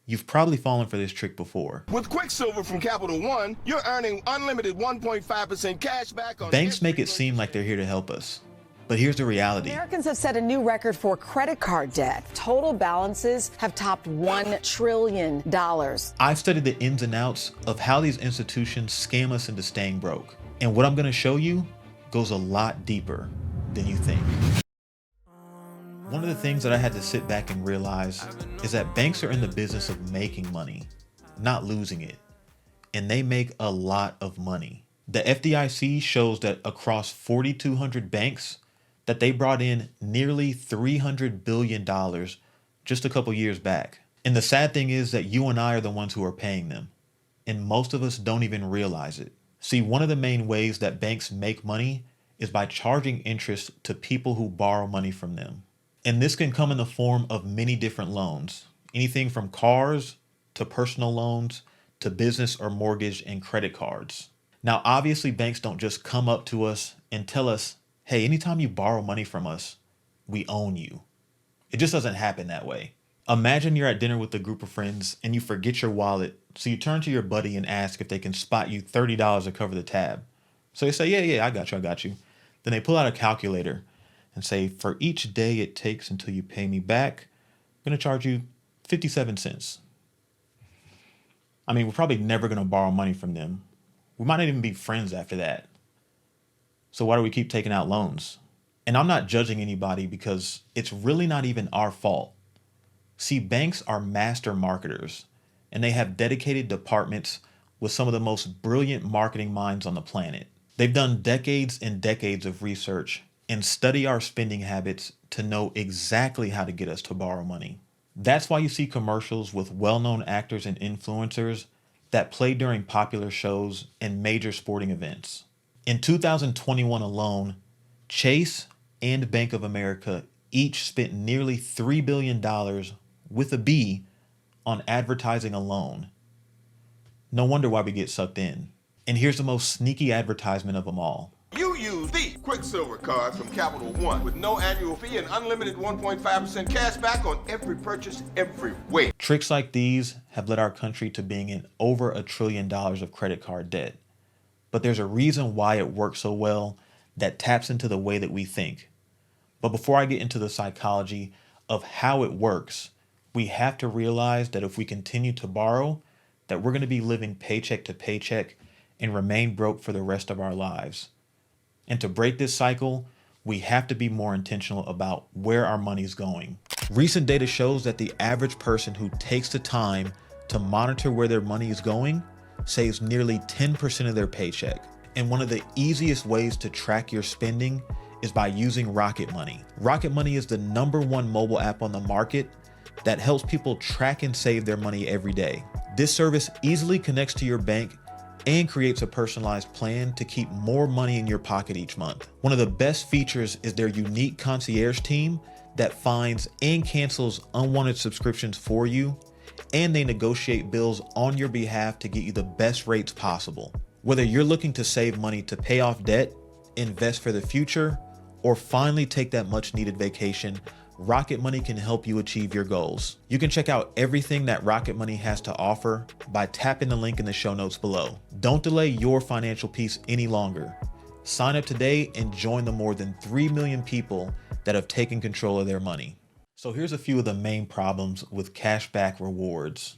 You've probably fallen for this trick before. With Quicksilver from Capital One, you're earning unlimited 1.5% cash back on Banks make it seem like they're here to help us. But here's the reality. Americans have set a new record for credit card debt. Total balances have topped $1 trillion. I've studied the ins and outs of how these institutions scam us into staying broke. And what I'm going to show you goes a lot deeper than you think. One of the things that I had to sit back and realize is that banks are in the business of making money, not losing it. And they make a lot of money. The FDIC shows that across 4,200 banks, that they brought in nearly $300 billion just a couple years back. And the sad thing is that you and I are the ones who are paying them. And most of us don't even realize it. See, one of the main ways that banks make money is by charging interest to people who borrow money from them. And this can come in the form of many different loans, anything from cars to personal loans to business or mortgage and credit cards. Now, obviously, banks don't just come up to us and tell us, hey, anytime you borrow money from us, we own you. It just doesn't happen that way. Imagine you're at dinner with a group of friends and you forget your wallet. So you turn to your buddy and ask if they can spot you $30 to cover the tab. So they say, yeah, I got you. Then they pull out a calculator and say, for each day it takes until you pay me back, I'm going to charge you 57 cents. I mean, we're probably never going to borrow money from them. We might not even be friends after that. So why do we keep taking out loans? And I'm not judging anybody because it's really not even our fault. See, banks are master marketers and they have dedicated departments with some of the most brilliant marketing minds on the planet. They've done decades and decades of research and study our spending habits to know exactly how to get us to borrow money. That's why you see commercials with well-known actors and influencers that play during popular shows and major sporting events. In 2021 alone, Chase and Bank of America each spent nearly $3 billion with a B on advertising alone. No wonder why we get sucked in. And here's the most sneaky advertisement of them all. You use the Quicksilver card from Capital One with no annual fee and unlimited 1.5% cash back on every purchase every way. Tricks like these have led our country to being in over $1 trillion of credit card debt. But there's a reason why it works so well that taps into the way that we think. But before I get into the psychology of how it works, we have to realize that if we continue to borrow, that we're going to be living paycheck to paycheck and remain broke for the rest of our lives. And to break this cycle, we have to be more intentional about where our money is going. Recent data shows that the average person who takes the time to monitor where their money is going saves nearly 10% of their paycheck. And one of the easiest ways to track your spending is by using Rocket Money. Rocket Money is the #1 mobile app on the market that helps people track and save their money every day. This service easily connects to your bank and creates a personalized plan to keep more money in your pocket each month. One of the best features is their unique concierge team that finds and cancels unwanted subscriptions for you, and they negotiate bills on your behalf to get you the best rates possible. Whether you're looking to save money to pay off debt, invest for the future, or finally take that much needed vacation, Rocket Money can help you achieve your goals. You can check out everything that Rocket Money has to offer by tapping the link in the show notes below. Don't delay your financial peace any longer. Sign up today and join the more than 3 million people that have taken control of their money. So here's a few of the main problems with cashback rewards,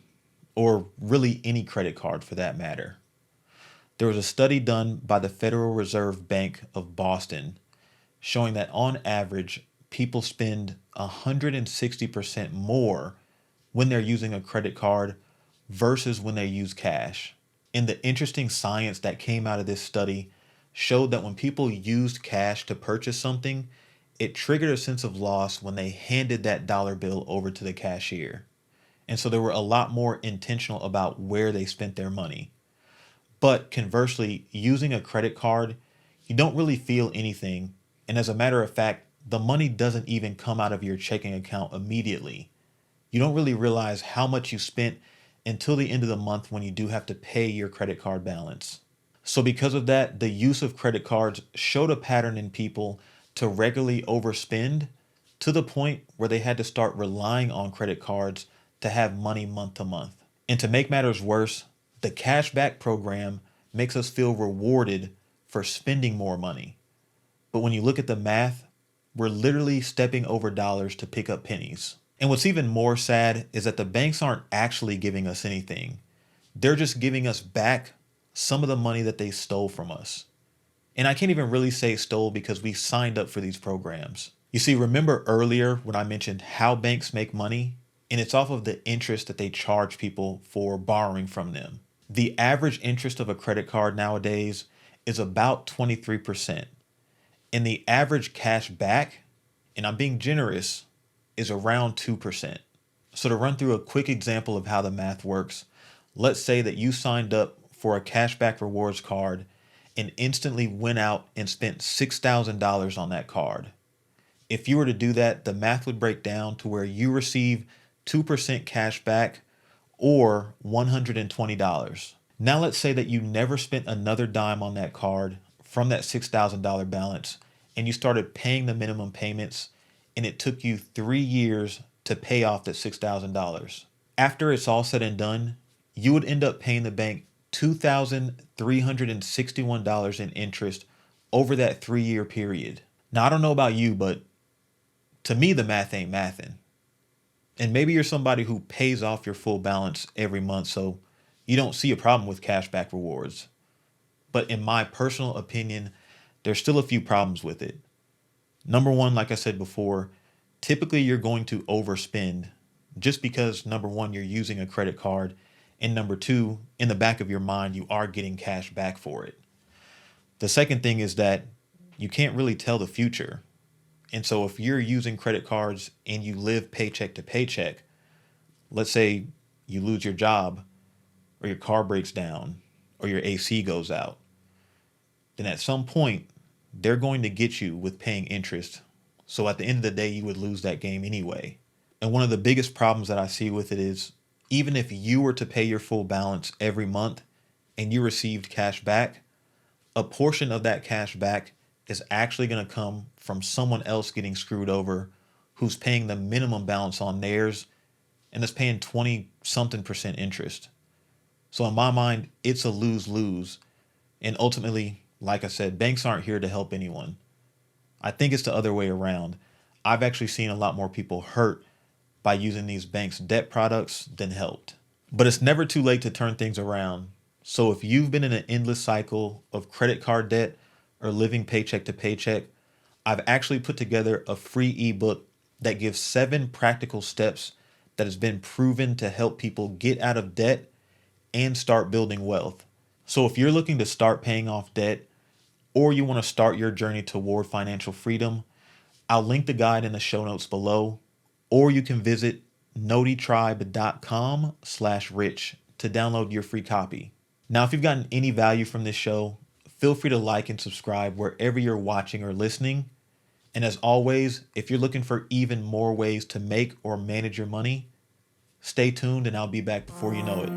or really any credit card for that matter. There was a study done by the Federal Reserve Bank of Boston showing that on average, people spend 160% more when they're using a credit card versus when they use cash. And the interesting science that came out of this study showed that when people used cash to purchase something, it triggered a sense of loss when they handed that dollar bill over to the cashier. And so they were a lot more intentional about where they spent their money. But conversely, using a credit card, you don't really feel anything. And as a matter of fact, the money doesn't even come out of your checking account immediately. You don't really realize how much you spent until the end of the month when you do have to pay your credit card balance. So because of that, the use of credit cards showed a pattern in people to regularly overspend to the point where they had to start relying on credit cards to have money month to month. And to make matters worse, the cashback program makes us feel rewarded for spending more money. But when you look at the math, we're literally stepping over dollars to pick up pennies. And what's even more sad is that the banks aren't actually giving us anything. They're just giving us back some of the money that they stole from us. And I can't even really say stole because we signed up for these programs. You see, remember earlier when I mentioned how banks make money? And it's off of the interest that they charge people for borrowing from them. The average interest of a credit card nowadays is about 23%. And the average cash back, and I'm being generous, is around 2%. So to run through a quick example of how the math works, let's say that you signed up for a cashback rewards card and instantly went out and spent $6,000 on that card. If you were to do that, the math would break down to where you receive 2% cash back or $120. Now let's say that you never spent another dime on that card from that $6,000 balance and you started paying the minimum payments and it took you 3 years to pay off that $6,000. After it's all said and done, you would end up paying the bank $2,361 in interest over that 3-year period. Now, I don't know about you, but to me, the math ain't mathin'. And maybe you're somebody who pays off your full balance every month, so you don't see a problem with cashback rewards. But in my personal opinion, there's still a few problems with it. Number one, like I said before, typically you're going to overspend just because, number one, you're using a credit card, and number two, in the back of your mind, you are getting cash back for it. The second thing is that you can't really tell the future. And so if you're using credit cards and you live paycheck to paycheck, let's say you lose your job or your car breaks down or your AC goes out, then at some point they're going to get you with paying interest. So at the end of the day, you would lose that game anyway. And one of the biggest problems that I see with it is even if you were to pay your full balance every month and you received cash back, a portion of that cash back is actually going to come from someone else getting screwed over who's paying the minimum balance on theirs and is paying 20-something% interest. So in my mind, it's a lose-lose. And ultimately, like I said, banks aren't here to help anyone. I think it's the other way around. I've actually seen a lot more people hurt by using these banks' debt products than helped. But it's never too late to turn things around. So if you've been in an endless cycle of credit card debt or living paycheck to paycheck, I've actually put together a free ebook that gives 7 practical steps that has been proven to help people get out of debt and start building wealth. So if you're looking to start paying off debt or you want to start your journey toward financial freedom, I'll link the guide in the show notes below, or you can visit notitribe.com/rich to download your free copy. Now, if you've gotten any value from this show, feel free to like and subscribe wherever you're watching or listening. And as always, if you're looking for even more ways to make or manage your money, stay tuned and I'll be back before you know it.